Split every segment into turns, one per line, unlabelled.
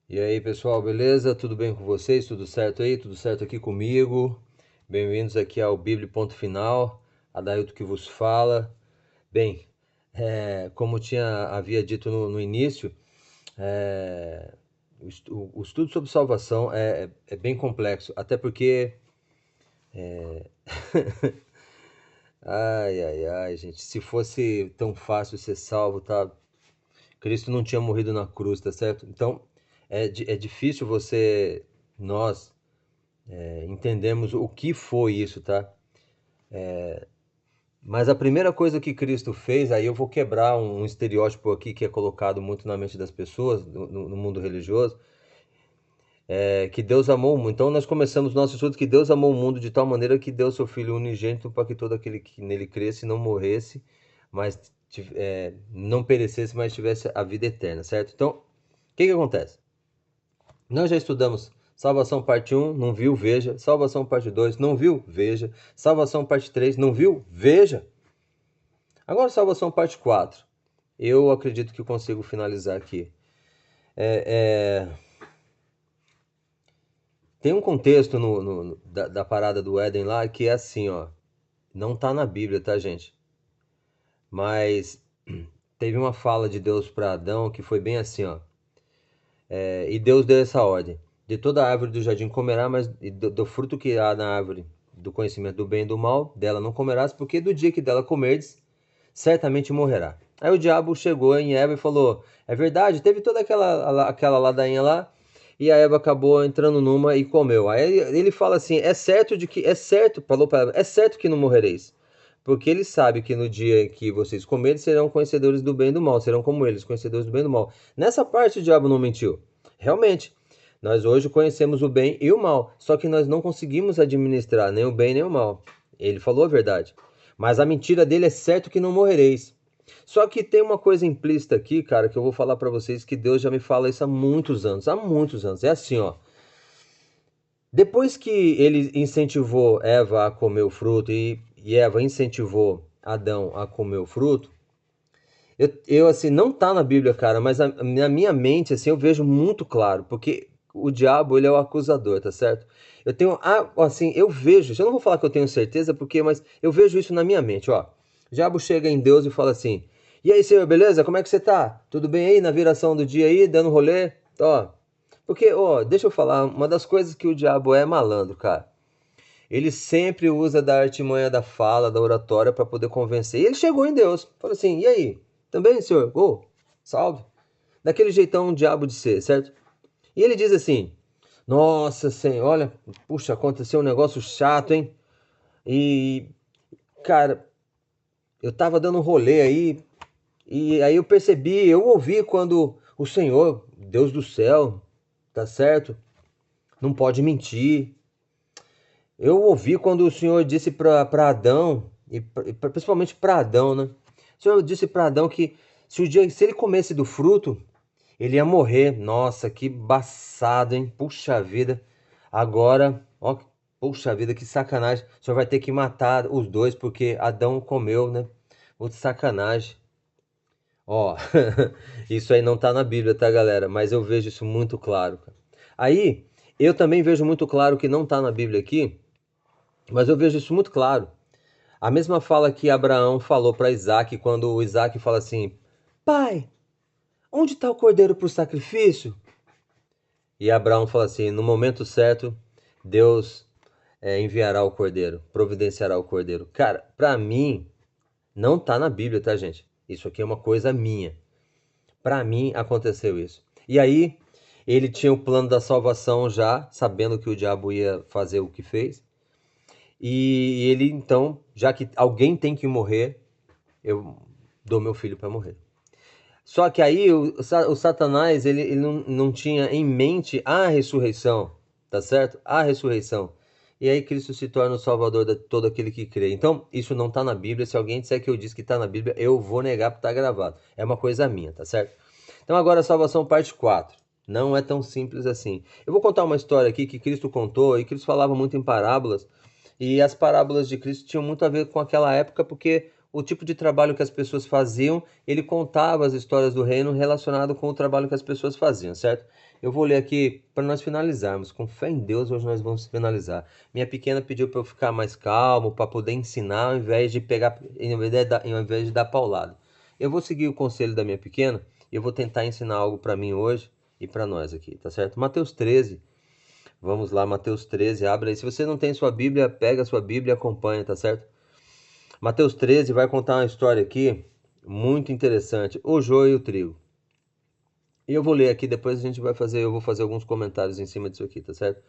E aí, pessoal, beleza? Tudo bem com vocês? Tudo certo aí? Tudo certo aqui comigo? Bem-vindos aqui ao Bíblia Ponto Final, Adailto que vos fala. Bem, como havia dito no início, é, o estudo sobre salvação é bem complexo, até porque, ai, gente, se fosse tão fácil ser salvo, tá? Cristo não tinha morrido na cruz, tá certo? Então, é difícil nós, entendemos o que foi isso, tá? Mas a primeira coisa que Cristo fez, aí eu vou quebrar um estereótipo aqui que é colocado muito na mente das pessoas, no mundo religioso, é que Deus amou o mundo. Então nós começamos nosso estudo que Deus amou o mundo de tal maneira que deu seu Filho unigênito para que todo aquele que nele cresce não morresse, mas não perecesse, mas tivesse a vida eterna, certo? Então, o que acontece? Nós já estudamos Salvação parte um, não viu? Veja. Salvação parte 2, não viu? Veja. Salvação parte 3, não viu? Veja. Agora, salvação parte 4. Eu acredito que eu consigo finalizar aqui. Tem um contexto da parada do Éden lá que é assim, ó. Não tá na Bíblia, tá, gente? Mas teve uma fala de Deus para Adão que foi bem assim, ó. E Deus deu essa ordem: de toda árvore do jardim comerá, mas do fruto que há na árvore do conhecimento do bem e do mal, dela não comerás, porque do dia que dela comerdes, certamente morrerá. Aí o diabo chegou em Eva e falou: é verdade, teve toda aquela ladainha lá, e a Eva acabou entrando numa e comeu. Aí ele fala assim: é certo, falou para ela, é certo que não morrereis. Porque ele sabe que no dia que vocês comerem, serão conhecedores do bem e do mal, serão como eles, conhecedores do bem e do mal. Nessa parte o diabo não mentiu. Realmente, nós hoje conhecemos o bem e o mal, só que nós não conseguimos administrar nem o bem nem o mal. Ele falou a verdade. Mas a mentira dele é certo que não morrereis. Só que tem uma coisa implícita aqui, cara, que eu vou falar pra vocês que Deus já me fala isso há muitos anos, há muitos anos. É assim, ó. Depois que ele incentivou Eva a comer o fruto e Eva incentivou Adão a comer o fruto, assim, não tá na Bíblia, cara, mas na minha mente, assim, eu vejo muito claro, porque o diabo, ele é o acusador, tá certo? Eu tenho, assim, eu vejo, eu não vou falar que eu tenho certeza, mas eu vejo isso na minha mente, ó. O diabo chega em Deus e fala assim: e aí, senhor, beleza? Como é que você tá? Tudo bem aí na viração do dia aí, dando rolê? Ó, porque, ó, deixa eu falar, uma das coisas que o diabo é malandro, cara. Ele sempre usa da artimanha da fala, da oratória para poder convencer. E ele chegou em Deus, falou assim: e aí? Também, senhor? Salve. Daquele jeitão um diabo de ser, certo? E ele diz assim: nossa, senhor, olha, puxa, aconteceu um negócio chato, hein? E, cara, eu tava dando um rolê aí, e aí eu ouvi quando o Senhor, Deus do céu, tá certo? Não pode mentir. Eu ouvi quando o Senhor disse para Adão, principalmente para Adão, né? O Senhor disse para Adão que se ele comesse do fruto, ele ia morrer. Nossa, que baçado, hein? Puxa vida. Agora, ó, puxa vida, que sacanagem. O Senhor vai ter que matar os dois porque Adão comeu, né? Outra sacanagem. Ó, isso aí não tá na Bíblia, tá, galera? Mas eu vejo isso muito claro, cara. Aí, eu também vejo muito claro que não tá na Bíblia aqui, mas eu vejo isso muito claro. A mesma fala que Abraão falou para Isaac quando o Isaac fala assim: pai, onde está o cordeiro para o sacrifício? E Abraão fala assim: no momento certo, Deus enviará o cordeiro, providenciará o cordeiro. Cara, para mim, não tá na Bíblia, tá, gente? Isso aqui é uma coisa minha. Para mim aconteceu isso. E aí, ele tinha o plano da salvação já, sabendo que o diabo ia fazer o que fez. E ele então, já que alguém tem que morrer, eu dou meu filho para morrer. Só que aí o Satanás ele não tinha em mente a ressurreição, tá certo? A ressurreição. E aí Cristo se torna o salvador de todo aquele que crê. Então, isso não está na Bíblia. Se alguém disser que eu disse que está na Bíblia, eu vou negar porque está gravado. É uma coisa minha, tá certo? Então agora a salvação parte 4. Não é tão simples assim. Eu vou contar uma história aqui que Cristo contou, e Cristo falava muito em parábolas, e as parábolas de Cristo tinham muito a ver com aquela época, porque o tipo de trabalho que as pessoas faziam, ele contava as histórias do reino relacionado com o trabalho que as pessoas faziam, certo? Eu vou ler aqui para nós finalizarmos. Com fé em Deus, hoje nós vamos finalizar. Minha pequena pediu para eu ficar mais calmo, para poder ensinar, ao invés de pegar, ao invés de dar paulada. Eu vou seguir o conselho da minha pequena e eu vou tentar ensinar algo para mim hoje e para nós aqui, tá certo? Mateus 13. Vamos lá, Mateus 13, abre aí. Se você não tem sua Bíblia, pega a sua Bíblia e acompanha, tá certo? Mateus 13 vai contar uma história aqui muito interessante, o joio e o trigo. E eu vou ler aqui, depois eu vou fazer alguns comentários em cima disso aqui, tá certo?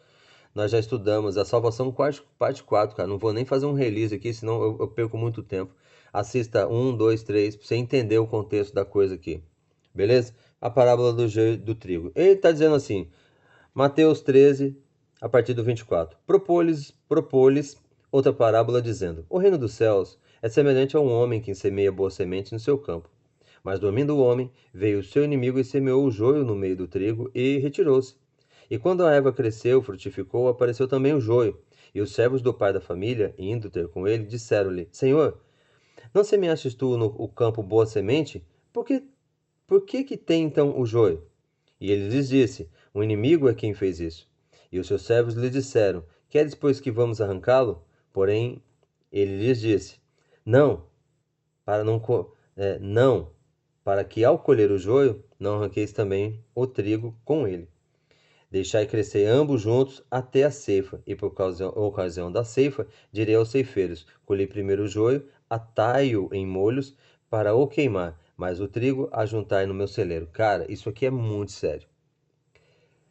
Nós já estudamos a salvação parte 4, cara. Não vou nem fazer um release aqui, senão eu perco muito tempo. Assista 1, 2, 3, pra você entender o contexto da coisa aqui. Beleza? A parábola do joio e do trigo. Ele está dizendo assim, Mateus 13, a partir do 24. Propôs-lhes outra parábola dizendo, o reino dos céus é semelhante a um homem que semeia boa semente no seu campo. Mas dormindo o homem, veio o seu inimigo e semeou o joio no meio do trigo e retirou-se. E quando a erva cresceu, frutificou, apareceu também o joio. E os servos do pai da família, indo ter com ele, disseram-lhe, Senhor, não semeastes tu no campo boa semente? Por que tem então o joio? E ele lhes disse, o inimigo é quem fez isso. E os seus servos lhe disseram, queres pois que vamos arrancá-lo? Porém, ele lhes disse, não, não, para que ao colher o joio, não arranqueis também o trigo com ele. Deixai crescer ambos juntos até a ceifa, e por ocasião da ceifa, direi aos ceifeiros, colhei primeiro o joio, atai-o em molhos para o queimar, mas o trigo ajuntai no meu celeiro. Cara, isso aqui é muito sério.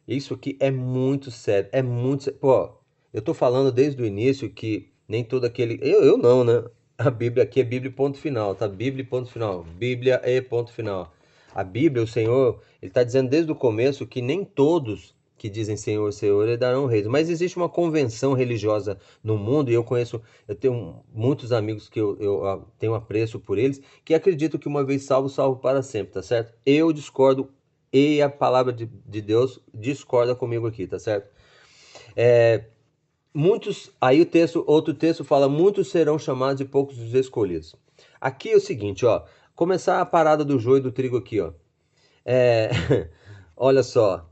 Isso aqui é muito sério, é muito sério. Pô, eu tô falando desde o início que nem todo aquele... Eu não, né? A Bíblia aqui é Bíblia ponto final, tá? Bíblia ponto final. Bíblia é ponto final. A Bíblia, o Senhor, ele está dizendo desde o começo que nem todos que dizem Senhor, Senhor, herdarão o reino. Mas existe uma convenção religiosa no mundo, e eu tenho muitos amigos que eu tenho apreço por eles, que acreditam que uma vez salvo, salvo para sempre, tá certo? Eu discordo e a palavra de Deus discorda comigo aqui, tá certo? Aí outro texto fala, muitos serão chamados e poucos os escolhidos. Aqui é o seguinte, ó, começar a parada do joio e do trigo aqui, ó. Olha só,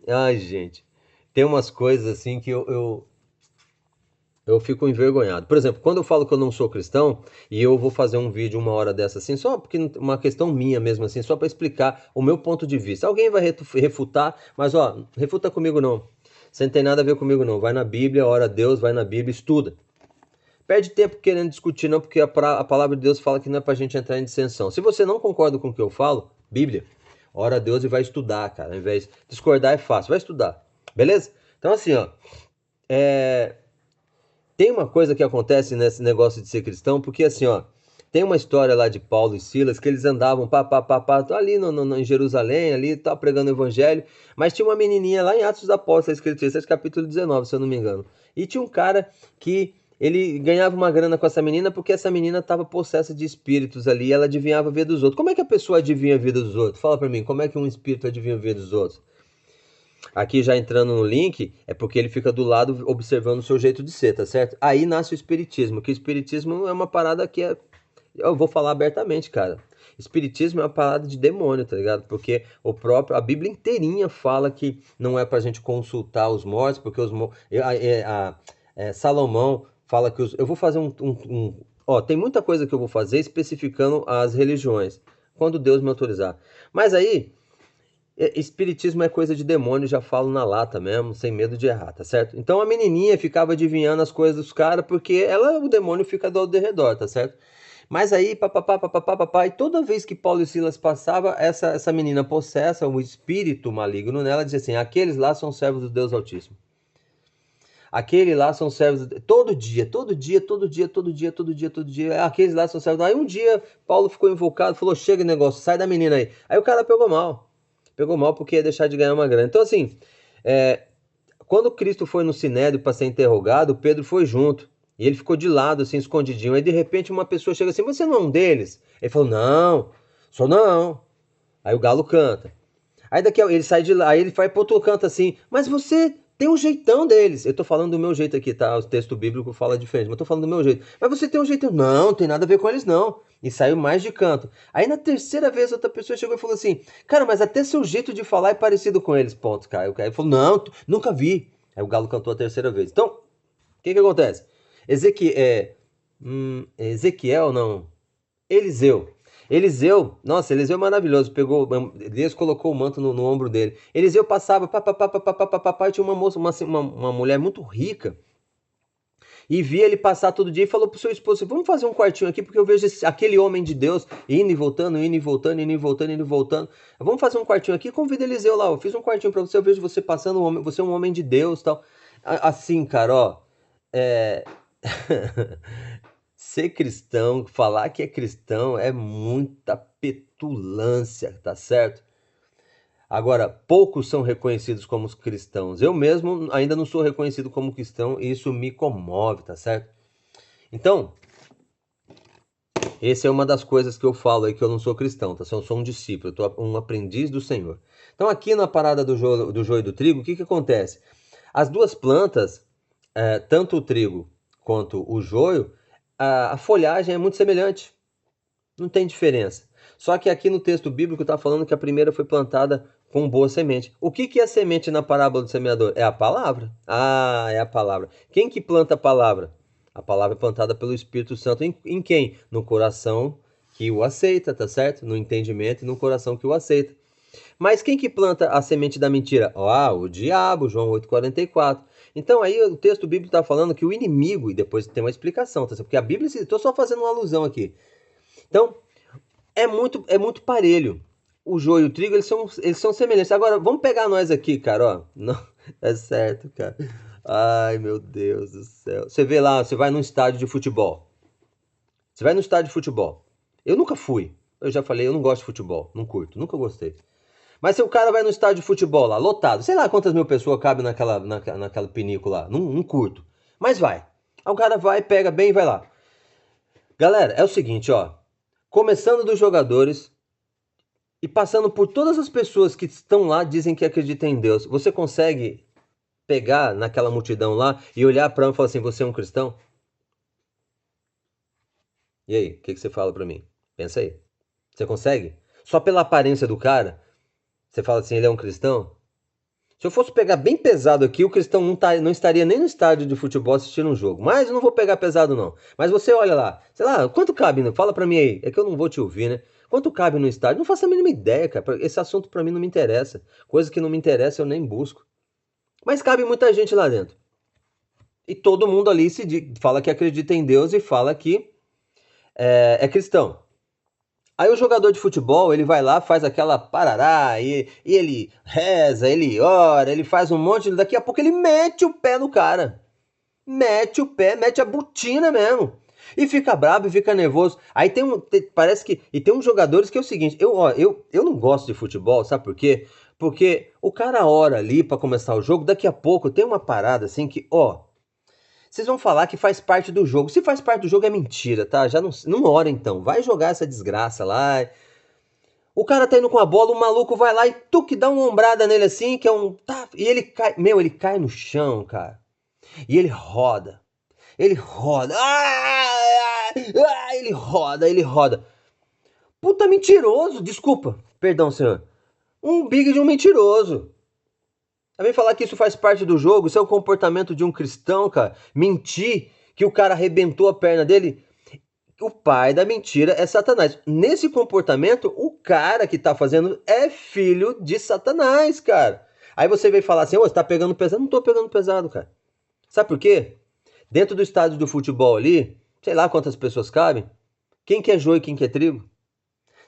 ai gente, tem umas coisas assim que eu fico envergonhado. Por exemplo, quando eu falo que eu não sou cristão e eu vou fazer um vídeo uma hora dessa assim, só porque uma questão minha mesmo assim, só para explicar o meu ponto de vista. Alguém vai refutar, mas ó, refuta comigo não. Você não tem nada a ver comigo não. Vai na Bíblia, ora a Deus, vai na Bíblia, estuda. Perde tempo querendo discutir não, porque a palavra de Deus fala que não é pra gente entrar em dissensão. Se você não concorda com o que eu falo, Bíblia, ora a Deus e vai estudar, cara. Ao invés de discordar é fácil, vai estudar. Beleza? Então assim, ó, tem uma coisa que acontece nesse negócio de ser cristão, porque assim, ó, tem uma história lá de Paulo e Silas, que eles andavam ali em Jerusalém, ali, tá pregando o evangelho, mas tinha uma menininha lá em Atos dos Apóstolos, escrito isso, capítulo 19, se eu não me engano. E tinha um cara que ele ganhava uma grana com essa menina, porque essa menina estava possessa de espíritos ali, e ela adivinhava a vida dos outros. Como é que a pessoa adivinha a vida dos outros? Fala pra mim, como é que um espírito adivinha a vida dos outros? Aqui já entrando no link, é porque ele fica do lado observando o seu jeito de ser, tá certo? Aí nasce o espiritismo, que o espiritismo é uma parada que é... Eu vou falar abertamente, cara. Espiritismo é uma parada de demônio, tá ligado? Porque a Bíblia inteirinha fala que não é pra gente consultar os mortos, porque Salomão fala que eu vou fazer Ó, tem muita coisa que eu vou fazer especificando as religiões, quando Deus me autorizar. Mas aí... Espiritismo é coisa de demônio, já falo na lata mesmo, sem medo de errar, tá certo? Então a menininha ficava adivinhando as coisas dos caras, porque o demônio fica do redor, tá certo? Mas aí, papapá, e toda vez que Paulo e Silas passava, essa menina possessa, um espírito maligno nela, dizia assim, aqueles lá são servos do Deus Altíssimo. Aqueles lá são servos, todo dia, aqueles lá são servos. Aí um dia, Paulo ficou invocado, falou, chega negócio, sai da menina aí. Aí o cara pegou mal porque ia deixar de ganhar uma grana. Então assim, quando Cristo foi no Sinédrio para ser interrogado, Pedro foi junto. E ele ficou de lado, assim, escondidinho. Aí de repente uma pessoa chega assim, você não é um deles? Ele falou, não, sou não. Aí o galo canta. Aí ele sai de lá, aí ele vai pro outro canto assim, mas você tem um jeitão deles. Eu tô falando do meu jeito aqui, tá? O texto bíblico fala diferente, mas eu tô falando do meu jeito. Mas você tem um jeitão. Não, não tem nada a ver com eles, não. E saiu mais de canto. Aí na terceira vez, outra pessoa chegou e falou assim: cara, mas até seu jeito de falar é parecido com eles. Ponto, cara. Aí falou: não, nunca vi. Aí o galo cantou a terceira vez. Então, o que acontece? Ezequiel, não. Eliseu. Eliseu maravilhoso, pegou, Deus colocou o manto no ombro dele. Eliseu passava, e tinha uma moça, uma mulher muito rica, e via ele passar todo dia e falou pro seu esposo: vamos fazer um quartinho aqui, porque eu vejo aquele homem de Deus indo e voltando, indo e voltando, indo e voltando, indo e voltando. Vamos fazer um quartinho aqui, convida Eliseu lá, eu fiz um quartinho pra você, eu vejo você passando, você é um homem de Deus, tal. Assim, cara, ó, é... ser cristão, falar que é cristão é muita petulância, tá certo? Agora, poucos são reconhecidos como cristãos. Eu mesmo ainda não sou reconhecido como cristão e isso me comove, tá certo? Então, essa é uma das coisas que eu falo aí, que eu não sou cristão, tá? Eu sou um discípulo, eu tô um aprendiz do Senhor. Então, aqui na parada do joio e do trigo, o que acontece? As duas plantas, tanto o trigo quanto o joio, a folhagem é muito semelhante. Não tem diferença. Só que aqui no texto bíblico está falando que a primeira foi plantada com boa semente. O que é a semente na parábola do semeador? É a palavra. Ah, é a palavra. Quem que planta a palavra? A palavra é plantada pelo Espírito Santo em quem? No coração que o aceita, tá certo? No entendimento e no coração que o aceita. Mas quem que planta a semente da mentira? Ah, o diabo, João 8,44. Então aí o texto bíblico está falando que o inimigo, e depois tem uma explicação, tá certo? Porque a Bíblia, estou só fazendo uma alusão aqui. Então, é muito parelho. O joio e o trigo, eles são semelhantes. Agora, vamos pegar nós aqui, cara, ó. Não, é certo, cara. Ai, meu Deus do céu. Você vê lá, você vai num estádio de futebol. Você vai no estádio de futebol. Eu nunca fui. Eu já falei, eu não gosto de futebol. Não curto, nunca gostei. Mas se o cara vai no estádio de futebol lá, lotado, sei lá quantas mil pessoas cabem naquela pinícula lá. Não curto. Mas vai. Aí o cara vai, pega bem e vai lá. Galera, é o seguinte, ó. Começando dos jogadores e passando por todas as pessoas que estão lá, dizem que acreditam em Deus. Você consegue pegar naquela multidão lá e olhar para mim e falar assim: você é um cristão? E aí, o que você fala para mim? Pensa aí. Você consegue? Só pela aparência do cara, você fala assim: ele é um cristão? Se eu fosse pegar bem pesado aqui, o cristão não estaria nem no estádio de futebol assistindo um jogo. Mas eu não vou pegar pesado, não. Mas você olha lá, sei lá, quanto cabe? Fala pra mim aí. É que eu não vou te ouvir, né? Quanto cabe no estádio? Não faço a mínima ideia, cara. Esse assunto pra mim não me interessa. Coisa que não me interessa eu nem busco. Mas cabe muita gente lá dentro. E todo mundo ali fala que acredita em Deus e fala que é cristão. Aí o jogador de futebol, ele vai lá, faz aquela parará, e ele reza, ele ora, ele faz um monte, daqui a pouco ele mete o pé no cara. Mete o pé, mete a botina mesmo. E fica bravo e fica nervoso. Aí parece que, e tem uns jogadores que é o seguinte, eu não gosto de futebol, sabe por quê? Porque o cara ora ali pra começar o jogo, daqui a pouco tem uma parada assim que, vocês vão falar que faz parte do jogo. Se faz parte do jogo é mentira, tá? Já não ora então. Vai jogar essa desgraça lá. O cara tá indo com a bola, o maluco vai lá e que dá uma ombrada nele assim, que é um. Tá, e ele cai. Meu, ele cai no chão, cara. E ele roda. Ele roda. Ele roda, ele roda. Puta mentiroso, desculpa. Perdão, senhor. Um big de um mentiroso. Vem falar que isso faz parte do jogo, isso é o comportamento de um cristão, cara. Mentir que o cara arrebentou a perna dele. O pai da mentira é Satanás. Nesse comportamento, o cara que tá fazendo é filho de Satanás, cara. Aí você vem falar assim: você tá pegando pesado. Não tô pegando pesado, cara. Sabe por quê? Dentro do estádio do futebol ali, sei lá quantas pessoas cabem. Quem que é joio e quem que é trigo?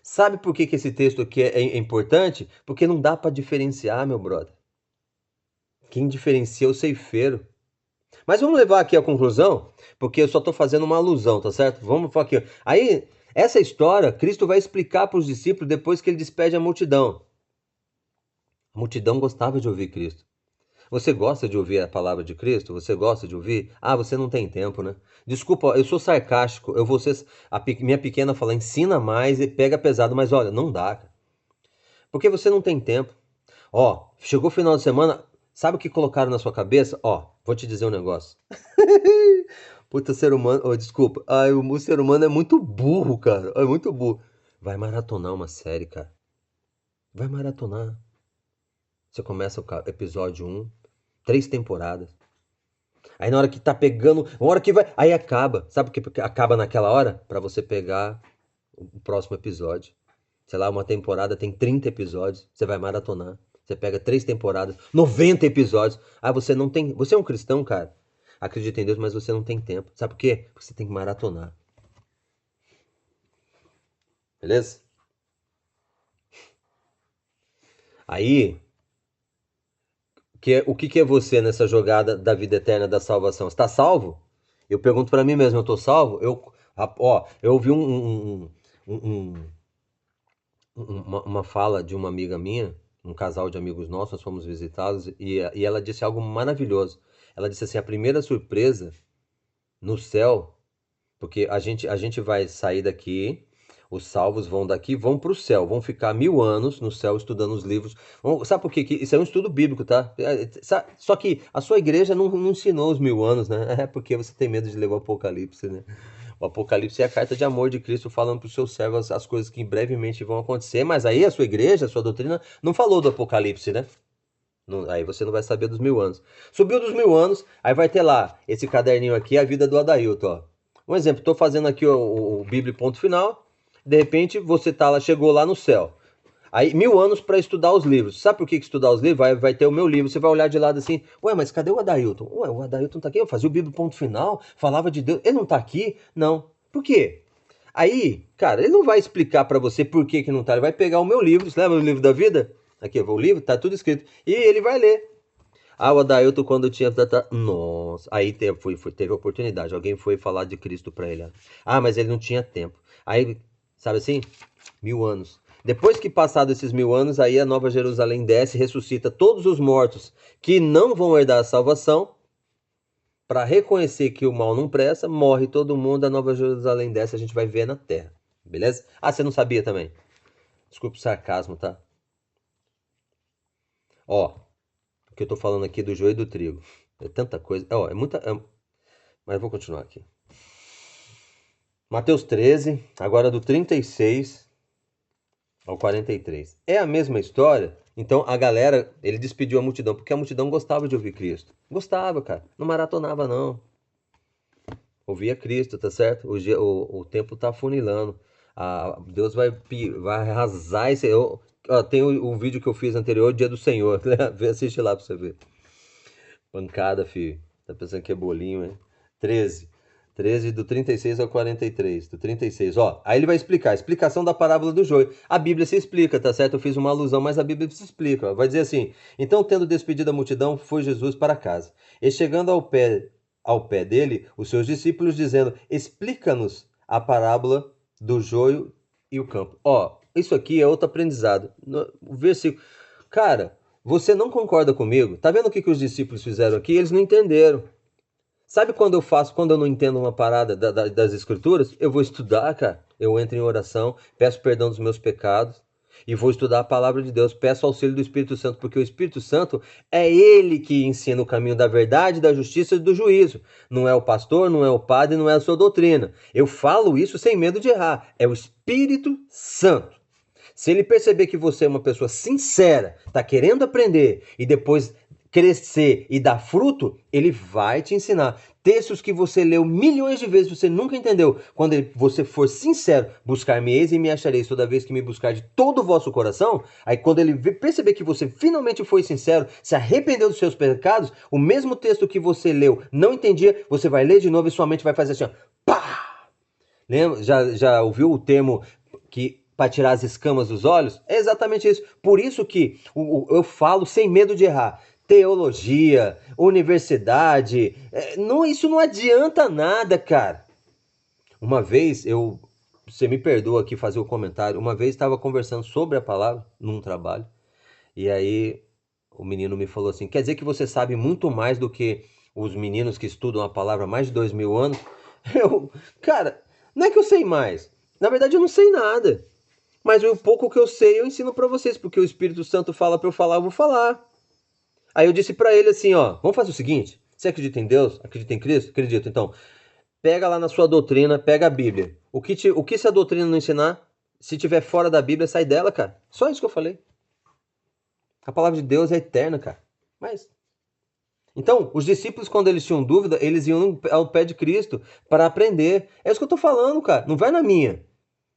Sabe por que esse texto aqui é importante? Porque não dá pra diferenciar, meu brother. Quem diferencia é o ceifeiro. Mas vamos levar aqui a conclusão, porque eu só estou fazendo uma alusão, tá certo? Vamos falar aqui. Aí, essa história, Cristo vai explicar para os discípulos depois que ele despede a multidão. A multidão gostava de ouvir Cristo. Você gosta de ouvir a palavra de Cristo? Você gosta de ouvir? Ah, você não tem tempo, né? Desculpa, eu sou sarcástico. Eu vou ser. Minha pequena fala, ensina mais e pega pesado, mas olha, não dá, cara. Porque você não tem tempo. Chegou o final de semana. Sabe o que colocaram na sua cabeça? Ó, vou te dizer um negócio. Puta, ser humano. Oh, desculpa. Ai, o ser humano é muito burro, cara. É muito burro. Vai maratonar uma série, cara. Vai maratonar. Você começa o episódio um, 3 temporadas. Aí na hora que tá pegando, uma hora que vai. Aí acaba. Sabe por que acaba naquela hora? Pra você pegar o próximo episódio. Sei lá, uma temporada tem 30 episódios. Você vai maratonar. Você pega 3 temporadas, 90 episódios. Ah, você não tem. Você é um cristão, cara? Acredita em Deus, mas você não tem tempo. Sabe por quê? Porque você tem que maratonar. Beleza? Aí, o que que é você nessa jogada da vida eterna da salvação? Está salvo? Eu pergunto pra mim mesmo, eu tô salvo? Eu ouvi uma fala de uma amiga minha, um casal de amigos nossos, nós fomos visitá-los, e ela disse algo maravilhoso. Ela disse assim: a primeira surpresa no céu, porque a gente vai sair daqui, os salvos vão daqui, vão para o céu, vão ficar 1000 anos no céu estudando os livros. Sabe por quê? Isso é um estudo bíblico, tá? Só que a sua igreja não ensinou os 1000 anos, né? É porque você tem medo de ler o Apocalipse, né? O Apocalipse é a carta de amor de Cristo falando para os seus servos as coisas que brevemente vão acontecer, mas aí a sua igreja, a sua doutrina, não falou do Apocalipse, né? Aí você não vai saber dos 1000 anos. Subiu dos 1000 anos, aí vai ter lá esse caderninho aqui, a vida do Adailton, ó. Um exemplo, estou fazendo aqui o Bíblia ponto final, de repente você tá lá, chegou lá no céu. Aí, 1000 anos para estudar os livros. Sabe por que estudar os livros? Vai ter o meu livro. Você vai olhar de lado assim, ué, mas cadê o Adailton? Ué, o Adailton tá aqui. Eu fazia o Bíblia ponto final, falava de Deus. Ele não tá aqui? Não. Por quê? Aí, cara, ele não vai explicar para você por que não tá. Ele vai pegar o meu livro, você lembra o livro da vida? Aqui, o livro, tá tudo escrito. E ele vai ler. Ah, o Adailton, quando tinha. Nossa, aí teve oportunidade. Alguém foi falar de Cristo para ele. Ah, mas ele não tinha tempo. Aí, sabe assim? 1000 anos. Depois que passado esses 1000 anos, aí a Nova Jerusalém desce, ressuscita todos os mortos que não vão herdar a salvação. Para reconhecer que o mal não presta, morre todo mundo, a Nova Jerusalém desce, a gente vai ver na terra. Beleza? Ah, você não sabia também? Desculpa o sarcasmo, tá? Ó, o que eu tô falando aqui do joio e do trigo. É tanta coisa. Ó, é muita. Mas eu vou continuar aqui. Mateus 13, agora do 36 ao 43. É a mesma história. Então a galera, ele despediu a multidão, porque a multidão gostava de ouvir Cristo. Gostava, cara. Não maratonava, não. Ouvia Cristo, tá certo? O tempo tá funilando. Deus vai arrasar esse. Tem o vídeo que eu fiz anterior, Dia do Senhor. Assiste lá pra você ver. Pancada, filho. Tá pensando que é bolinho, hein? 13. 13 do 36 ao 43. Do 36. Ó, aí ele vai explicar. Explicação da parábola do joio. A Bíblia se explica, tá certo? Eu fiz uma alusão, mas a Bíblia se explica. Ó. Vai dizer assim: então, tendo despedido a multidão, foi Jesus para casa. E chegando ao pé dele, os seus discípulos, dizendo: explica-nos a parábola do joio e o campo. Ó, isso aqui é outro aprendizado. O versículo. Cara, você não concorda comigo? Tá vendo o que os discípulos fizeram aqui? Eles não entenderam. Sabe quando eu não entendo uma parada das escrituras? Eu vou estudar, cara. Eu entro em oração, peço perdão dos meus pecados e vou estudar a palavra de Deus. Peço auxílio do Espírito Santo, porque o Espírito Santo é ele que ensina o caminho da verdade, da justiça e do juízo. Não é o pastor, não é o padre, não é a sua doutrina. Eu falo isso sem medo de errar. É o Espírito Santo. Se ele perceber que você é uma pessoa sincera, está querendo aprender e depois crescer e dar fruto, ele vai te ensinar. Textos que você leu milhões de vezes, você nunca entendeu. Quando você for sincero, buscar-me-eis e me achareis toda vez que me buscar de todo o vosso coração, aí quando ele perceber que você finalmente foi sincero, se arrependeu dos seus pecados, o mesmo texto que você leu, não entendia, você vai ler de novo e sua mente vai fazer assim, ó, pá! Lembra? Já ouviu o termo que para tirar as escamas dos olhos? É exatamente isso. Por isso que eu falo sem medo de errar. Teologia, universidade, isso não adianta nada, cara. Uma vez, você me perdoa aqui fazer o comentário, uma vez estava conversando sobre a palavra num trabalho, e aí o menino me falou assim, quer dizer que você sabe muito mais do que os meninos que estudam a palavra há mais de 2000 anos? Cara, não é que eu sei mais, na verdade eu não sei nada. Mas o pouco que eu sei eu ensino para vocês, porque o Espírito Santo fala para eu falar, eu vou falar. Aí eu disse para ele assim, ó, vamos fazer o seguinte, você acredita em Deus? Acredita em Cristo? Acredito. Então, pega lá na sua doutrina, pega a Bíblia. O que se a doutrina não ensinar, se tiver fora da Bíblia, sai dela, cara. Só isso que eu falei. A palavra de Deus é eterna, cara. Mas então, os discípulos, quando eles tinham dúvida, eles iam ao pé de Cristo para aprender. É isso que eu tô falando, cara. Não vai na minha.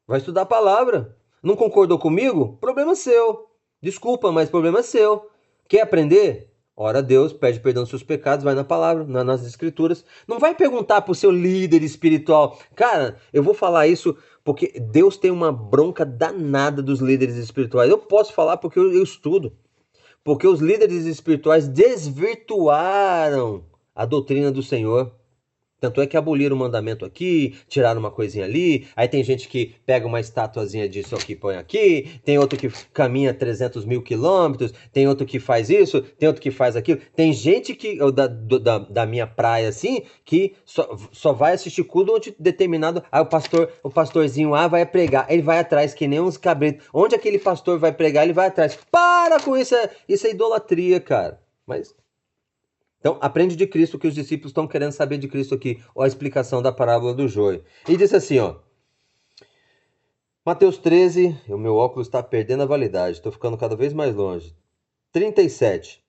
Vai estudar a palavra. Não concordou comigo? Problema seu. Desculpa, mas problema seu. Quer aprender? Ora a Deus, pede perdão dos seus pecados, vai na palavra, nas escrituras. Não vai perguntar pro seu líder espiritual. Cara, eu vou falar isso porque Deus tem uma bronca danada dos líderes espirituais. Eu posso falar porque eu estudo. Porque os líderes espirituais desvirtuaram a doutrina do Senhor. Tanto é que aboliram o mandamento aqui, tiraram uma coisinha ali, aí tem gente que pega uma estatuazinha disso aqui e põe aqui, tem outro que caminha 300 mil quilômetros, tem outro que faz isso, tem outro que faz aquilo. Tem gente que, da minha praia assim, que só vai assistir culto onde determinado, aí o pastorzinho A vai pregar, ele vai atrás que nem uns cabritos. Onde aquele pastor vai pregar, ele vai atrás. Para com isso, isso é idolatria, cara. Mas... Então, aprende de Cristo, que os discípulos estão querendo saber de Cristo aqui, ou a explicação da parábola do joio. E disse assim, ó, Mateus 13, o meu óculos está perdendo a validade, estou ficando cada vez mais longe. 37.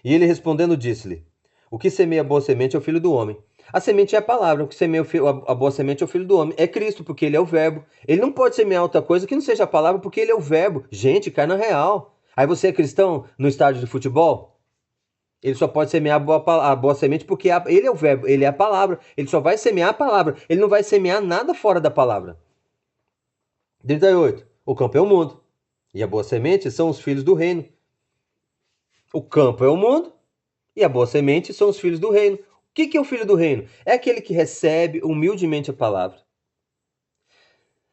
E ele respondendo disse-lhe, o que semeia a boa semente é o filho do homem. A semente é a palavra, o que semeia a boa semente é o filho do homem. É Cristo, porque ele é o verbo. Ele não pode semear outra coisa que não seja a palavra, porque ele é o verbo. Gente, cai na real. Aí você é cristão no estádio de futebol? Ele só pode semear a boa semente porque ele é o verbo, ele é a palavra. Ele só vai semear a palavra. Ele não vai semear nada fora da palavra. 38. O campo é o mundo. E a boa semente são os filhos do reino. O campo é o mundo. E a boa semente são os filhos do reino. O que é o filho do reino? É aquele que recebe humildemente a palavra.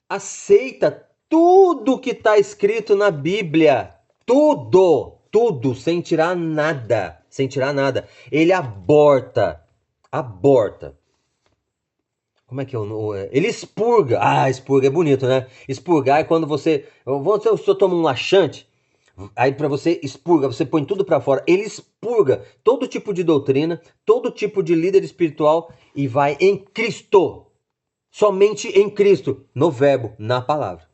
Aceita tudo que está escrito na Bíblia. Tudo. Tudo, sem tirar nada. Sem tirar nada. Ele aborta. Aborta. Como é que é o... Ele expurga. Ah, expurga é bonito, né? Expurgar é quando você... Você toma um laxante, aí para você expurga, você põe tudo para fora. Ele expurga todo tipo de doutrina, todo tipo de líder espiritual e vai em Cristo. Somente em Cristo, no verbo, na palavra.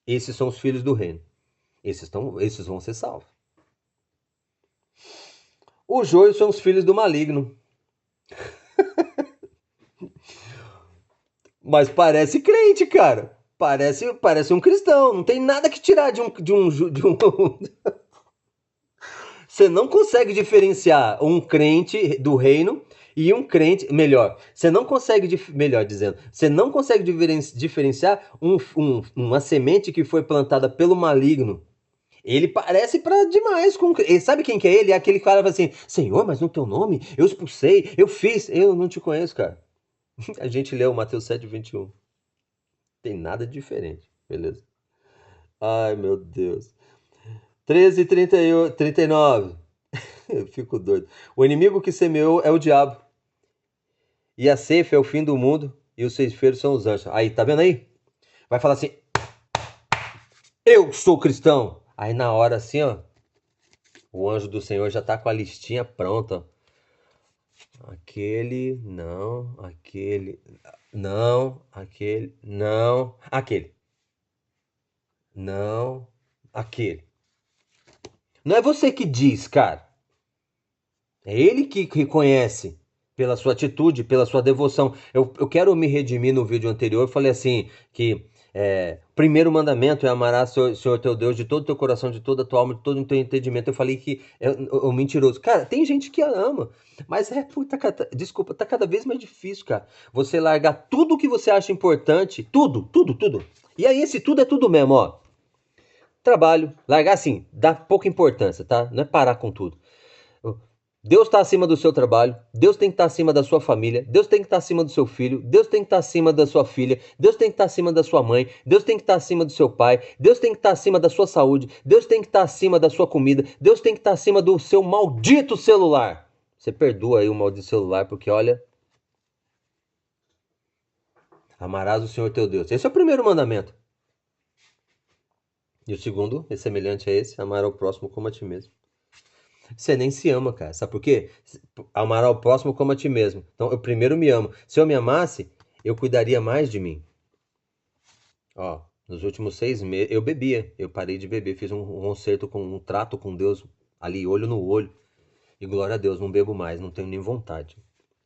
Esses são os filhos do reino. Esses vão ser salvos. Os joios são os filhos do maligno. Mas parece crente, cara. Parece um cristão. Não tem nada que tirar de um. Você não consegue diferenciar um crente do reino e um crente. Melhor, você não consegue. Melhor dizendo, você não consegue diferenciar uma semente que foi plantada pelo maligno. Ele parece para demais com. Sabe quem que é ele? É aquele que fala assim: Senhor, mas no teu nome eu expulsei, eu fiz. Eu não te conheço, cara. A gente leu Mateus 7:21. Tem nada diferente, beleza? Ai, meu Deus. 13:39. Eu fico doido. O inimigo que semeou é o diabo. E a ceifa é o fim do mundo. E os ceifeiros são os anjos. Aí, tá vendo aí? Vai falar assim: eu sou cristão. Aí na hora assim, ó. O anjo do Senhor já tá com a listinha pronta. Aquele, não, aquele, não, aquele, não, aquele, não, aquele. Não é você que diz, cara. É ele que reconhece pela sua atitude, pela sua devoção. Eu quero me redimir no vídeo anterior. Eu falei assim, que o primeiro mandamento é amarás o Senhor teu Deus de todo o teu coração, de toda a tua alma, de todo o teu entendimento. Eu falei que é o mentiroso. Cara, tem gente que ama, mas desculpa, tá cada vez mais difícil, cara. Você largar tudo que você acha importante, tudo, tudo, tudo. E aí esse tudo é tudo mesmo, ó. Trabalho, largar assim, dá pouca importância, tá? Não é parar com tudo. Deus está acima do seu trabalho, Deus tem que estar acima da sua família, Deus tem que estar acima do seu filho, Deus tem que estar acima da sua filha, Deus tem que estar acima da sua mãe, Deus tem que estar acima do seu pai, Deus tem que estar acima da sua saúde, Deus tem que estar acima da sua comida, Deus tem que estar acima do seu maldito celular. Você perdoa aí o maldito celular, porque olha, amarás o Senhor teu Deus. Esse é o primeiro mandamento. E o segundo é semelhante a esse, amar ao próximo como a ti mesmo. Você nem se ama, cara. Sabe por quê? Amar ao próximo como a ti mesmo. Então, eu primeiro me amo. Se eu me amasse, eu cuidaria mais de mim. Ó, nos últimos 6 meses, eu bebia. Eu parei de beber. Fiz um concerto com um trato com Deus ali, olho no olho. E glória a Deus, não bebo mais, não tenho nem vontade.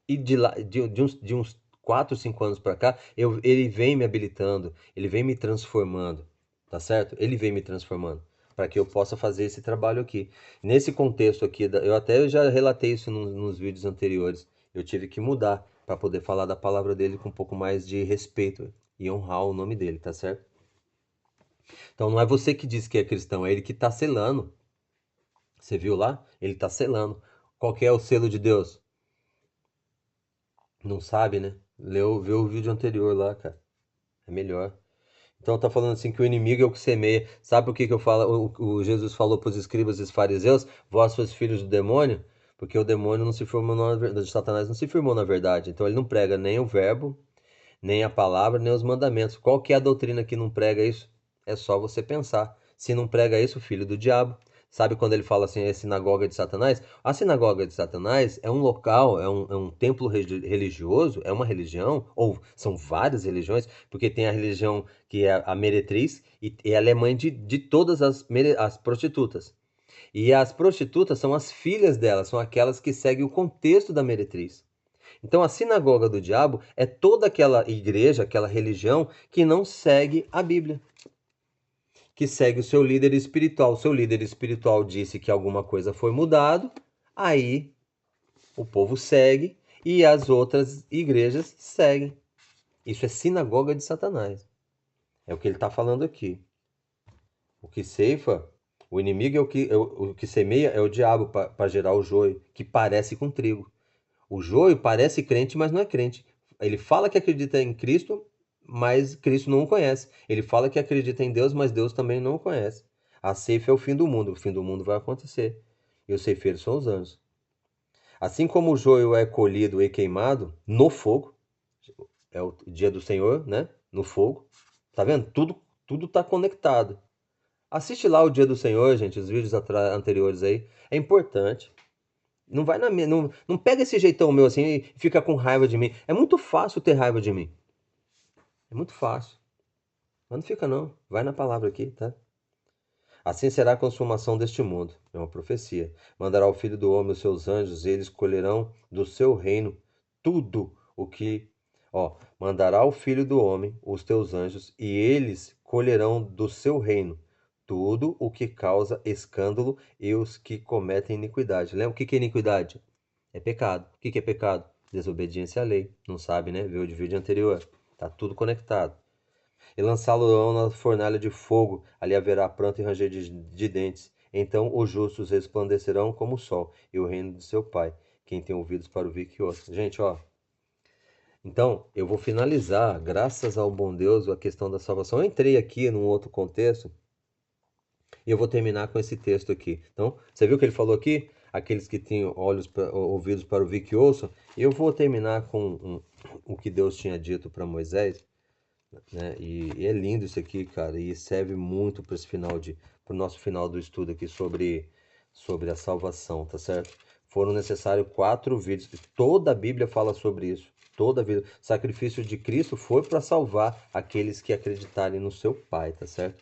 E de uns 4, 5 anos pra cá, ele vem me habilitando, ele vem me transformando, tá certo? Ele vem me transformando para que eu possa fazer esse trabalho aqui. Nesse contexto aqui, eu até já relatei isso nos vídeos anteriores. Eu tive que mudar para poder falar da palavra dele com um pouco mais de respeito e honrar o nome dele, tá certo? Então não é você que diz que é cristão, é ele que está selando. Você viu lá? Ele está selando. Qual que é o selo de Deus? Não sabe, né? Vê o vídeo anterior lá, cara. É melhor. Então tá falando assim que o inimigo é o que semeia. Sabe o que que eu falo? O Jesus falou para os escribas e os fariseus: vós sois filhos do demônio, porque o demônio não se firmou na verdade, Satanás não se firmou na verdade. Então ele não prega nem o verbo, nem a palavra, nem os mandamentos. Qual que é a doutrina que não prega isso? É só você pensar. Se não prega isso, filho do diabo. Sabe quando ele fala assim, é sinagoga de Satanás? A sinagoga de Satanás é um local, é um templo religioso, é uma religião, ou são várias religiões, porque tem a religião que é a meretriz, e ela é mãe de todas as prostitutas. E as prostitutas são as filhas delas, são aquelas que seguem o contexto da meretriz. Então, a sinagoga do diabo é toda aquela igreja, aquela religião que não segue a Bíblia, que segue o seu líder espiritual. O seu líder espiritual disse que alguma coisa foi mudado, aí o povo segue e as outras igrejas seguem. Isso é sinagoga de Satanás. É o que ele está falando aqui. O que ceifa, o inimigo o que semeia é o diabo para gerar o joio, que parece com trigo. O joio parece crente, mas não é crente. Ele fala que acredita em Cristo, mas Cristo não o conhece. Ele fala que acredita em Deus, mas Deus também não o conhece. A ceifa é o fim do mundo. O fim do mundo vai acontecer. E os ceifeiros são os anjos. Assim como o joio é colhido e queimado no fogo, é o dia do Senhor, né? No fogo. Tá vendo? Tudo tá conectado. Assiste lá o dia do Senhor, gente, os vídeos anteriores aí. É importante. Não vai na minha. Não pega esse jeitão meu assim e fica com raiva de mim. É muito fácil ter raiva de mim. É muito fácil. Mas não fica não. Vai na palavra aqui, tá? Assim será a consumação deste mundo. É uma profecia. Mandará o Filho do Homem os seus anjos, e eles colherão do seu reino tudo o que. Ó, mandará o Filho do Homem os teus anjos, e eles colherão do seu reino tudo o que causa escândalo e os que cometem iniquidade. Lembra o que é iniquidade? É pecado. O que é pecado? Desobediência à lei. Não sabe, né? Viu o vídeo anterior. Tá tudo conectado. E lançá-lo-ão na fornalha de fogo. Ali haverá pranto e ranger de dentes. Então os justos resplandecerão como o sol, e o reino de seu Pai. Quem tem ouvidos para ouvir, que ouça. Gente, ó. Então, eu vou finalizar, graças ao bom Deus, a questão da salvação. Eu entrei aqui num outro contexto, e eu vou terminar com esse texto aqui. Então, você viu o que ele falou aqui? Aqueles que têm ouvidos para ouvir, que ouçam. E eu vou terminar com o que Deus tinha dito para Moisés, né? E é lindo isso aqui, cara, e serve muito para o nosso final do estudo aqui sobre a salvação, tá certo? Foram necessários 4 vídeos. Toda a Bíblia fala sobre isso. Toda a vida. O sacrifício de Cristo foi para salvar aqueles que acreditarem no seu Pai, tá certo?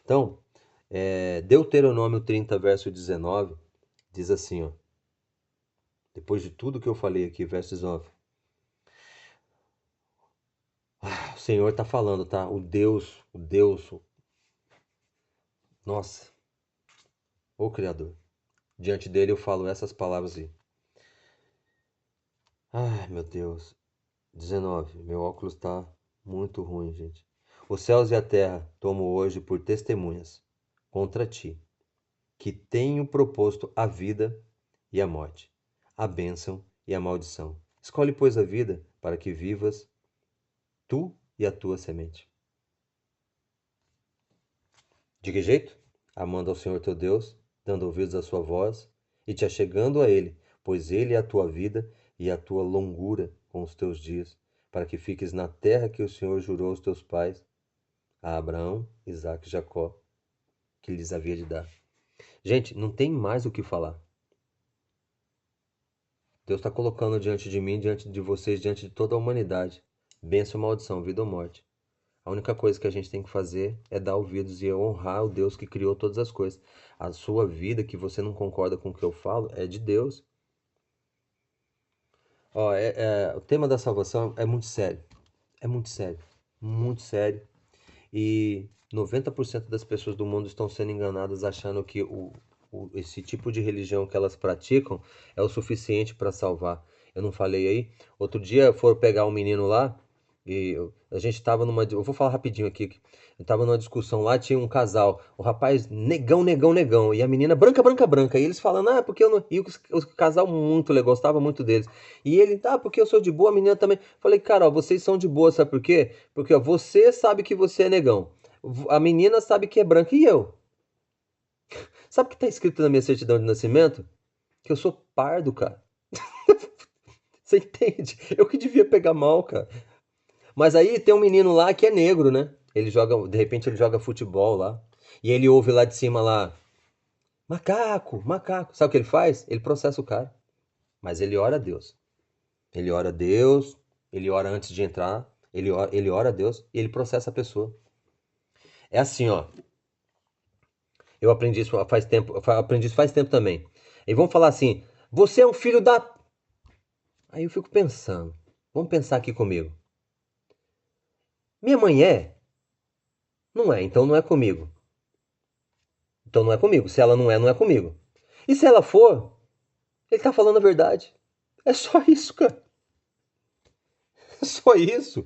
Então, Deuteronômio 30, verso 19, diz assim, ó. Depois de tudo que eu falei aqui, verso 19. O Senhor está falando, tá? O Deus, nossa, o Criador. Diante dele eu falo essas palavras aí. Ai, meu Deus. 19. Meu óculos está muito ruim, gente. Os céus e a terra tomo hoje por testemunhas contra ti, que tenho proposto a vida e a morte, a bênção e a maldição. Escolhe, pois, a vida para que vivas tu e a tua semente. De que jeito? Amando ao Senhor teu Deus, dando ouvidos à sua voz e te achegando a Ele, pois Ele é a tua vida e a tua longura com os teus dias, para que fiques na terra que o Senhor jurou aos teus pais, a Abraão, Isaque e Jacó, que lhes havia de dar. Gente, não tem mais o que falar. Deus está colocando diante de mim, diante de vocês, diante de toda a humanidade. Bênção ou maldição, vida ou morte. A única coisa que a gente tem que fazer é dar ouvidos e honrar o Deus que criou todas as coisas. A sua vida, que você não concorda com o que eu falo, é de Deus. Ó, o tema da salvação é muito sério. É muito sério. Muito sério. E 90% das pessoas do mundo estão sendo enganadas achando que esse tipo de religião que elas praticam é o suficiente para salvar. Eu não falei aí? Outro dia foram pegar um menino lá e a gente estava numa. Eu vou falar rapidinho aqui. Eu estava numa discussão lá, tinha um casal, o rapaz negão, negão, negão, e a menina branca, branca, branca. E eles falando, ah, porque eu não. E o casal muito legal, gostava muito deles. E ele, ah, porque eu sou de boa, a menina também. Falei, cara, ó, vocês são de boa, sabe por quê? Porque ó, você sabe que você é negão. A menina sabe que é branca e eu. Sabe o que tá escrito na minha certidão de nascimento? Que eu sou pardo, cara. Você entende? Eu que devia pegar mal, cara. Mas aí tem um menino lá que é negro, né? Ele joga, de repente ele joga futebol lá. E ele ouve lá de cima lá, macaco, macaco. Sabe o que ele faz? Ele processa o cara. Mas ele ora a Deus. Ele ora a Deus, ele ora antes de entrar, ele ora a Deus e ele processa a pessoa. É assim, ó. Eu aprendi isso faz tempo, aprendi isso faz tempo também. E vão falar assim: "Você é um filho da". Aí eu fico pensando. Vamos pensar aqui comigo. Minha mãe é? Não é, então não é comigo. Então não é comigo. Se ela não é, não é comigo. E se ela for, ele tá falando a verdade. É só isso, cara. É só isso.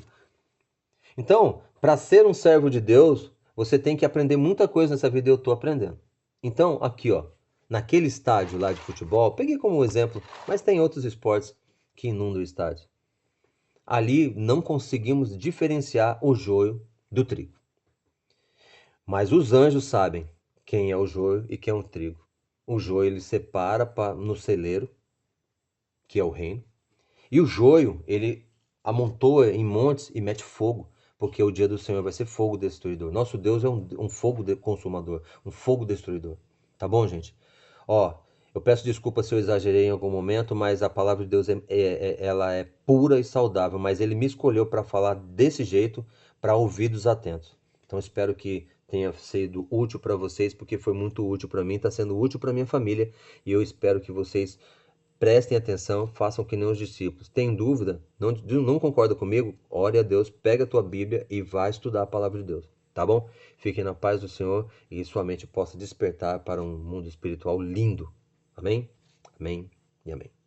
Então, para ser um servo de Deus, você tem que aprender muita coisa nessa vida e eu tô aprendendo. Então, aqui, ó, naquele estádio lá de futebol, peguei como exemplo, mas tem outros esportes que inundam o estádio. Ali não conseguimos diferenciar o joio do trigo. Mas os anjos sabem quem é o joio e quem é o trigo. O joio ele separa no celeiro, que é o reino, e o joio ele amontoa em montes e mete fogo, porque o dia do Senhor vai ser fogo destruidor. Nosso Deus é um fogo consumador, um fogo destruidor. Tá bom, gente? Ó, eu peço desculpa se eu exagerei em algum momento, mas a palavra de Deus ela é pura e saudável, mas ele me escolheu para falar desse jeito, para ouvidos atentos. Então espero que tenha sido útil para vocês, porque foi muito útil para mim, está sendo útil para minha família, e eu espero que vocês prestem atenção, façam que nem os discípulos. Tem dúvida? Não concorda comigo? Ore a Deus, pega a tua Bíblia e vai estudar a palavra de Deus. Tá bom? Fiquem na paz do Senhor e sua mente possa despertar para um mundo espiritual lindo. Amém? Amém e amém.